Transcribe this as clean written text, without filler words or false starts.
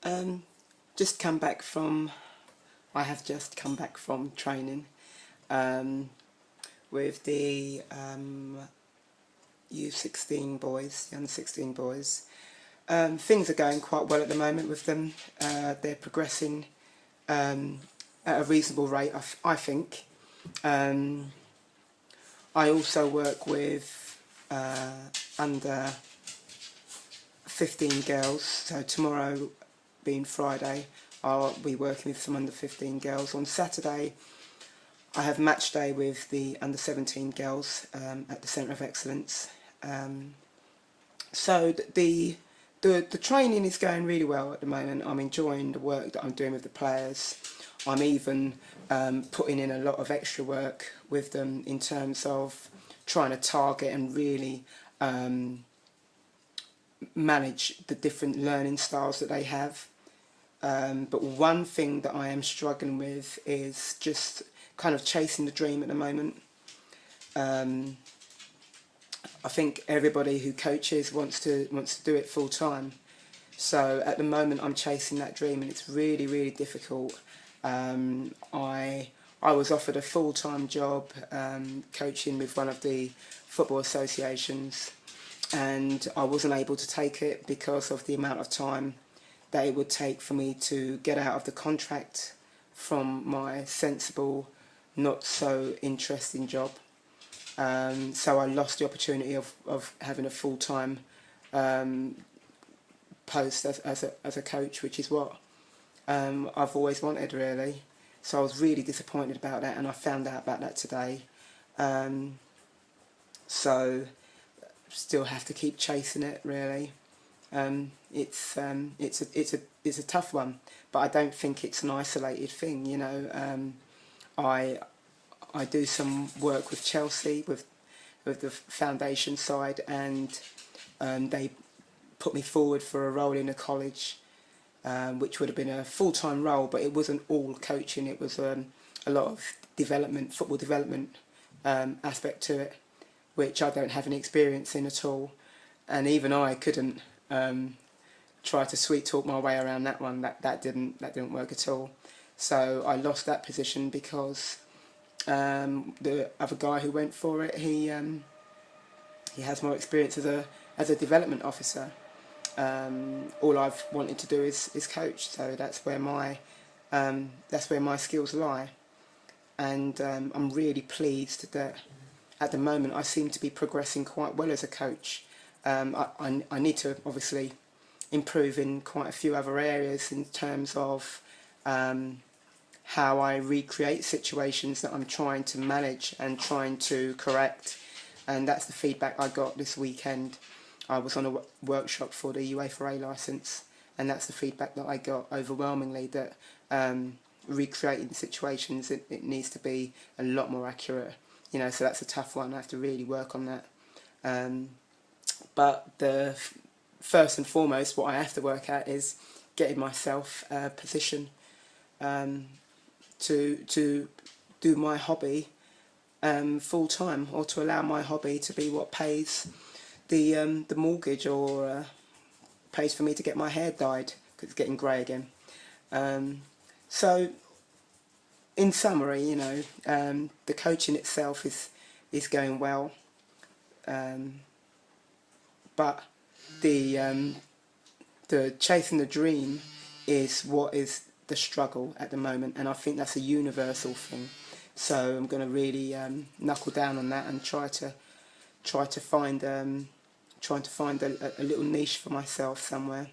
Um, just come back from, I have just come back from training with the U16 boys, the under 16 boys. Things are going quite well at the moment with them. They're progressing at a reasonable rate, I think. I also work with under 15 girls, so tomorrow being Friday I'll be working with some under 15 girls. On Saturday I have match day with the under 17 girls at the Centre of Excellence. So the training is going really well at the moment. I'm enjoying the work that I'm doing with the players. I'm even putting in a lot of extra work with them in terms of trying to target and really manage the different learning styles that they have. But one thing that I am struggling with is just kind of chasing the dream at the moment. I think everybody who coaches wants to do it full time. So at the moment I'm chasing that dream, and it's really, really difficult. I was offered a full-time job coaching with one of the football associations, and I wasn't able to take it because of the amount of time that it would take for me to get out of the contract from my sensible, not so interesting job. So I lost the opportunity of having a full-time post as a coach, which is what I've always wanted, really. So I was really disappointed about that, and I found out about that today. So still have to keep chasing it, really. It's a tough one, but I don't think it's an isolated thing. You know, I do some work with Chelsea with the foundation side, and they put me forward for a role in a college, which would have been a full-time role, but it wasn't all coaching. It was a lot of development, football development aspect to it, which I don't have any experience in at all, and even I couldn't try to sweet talk my way around that one. That didn't work at all. So I lost that position because the other guy who went for it, he has more experience as a development officer. All I've wanted to do is coach, so that's where my skills lie. And I'm really pleased that at the moment I seem to be progressing quite well as a coach. I need to obviously improve in quite a few other areas in terms of how I recreate situations that I'm trying to manage and trying to correct, and that's the feedback I got this weekend. I was on a workshop for the UEFA A licence, and that's the feedback that I got overwhelmingly, that recreating situations, it needs to be a lot more accurate. You know, so that's a tough one. I have to really work on that. But the first and foremost, what I have to work at is getting myself a position to do my hobby full time, or to allow my hobby to be what pays the mortgage, or pays for me to get my hair dyed because it's getting grey again. So in summary, you know, the coaching itself is going well, but the chasing the dream is what is the struggle at the moment, and I think that's a universal thing. So I'm going to really knuckle down on that and try to find a little niche for myself somewhere.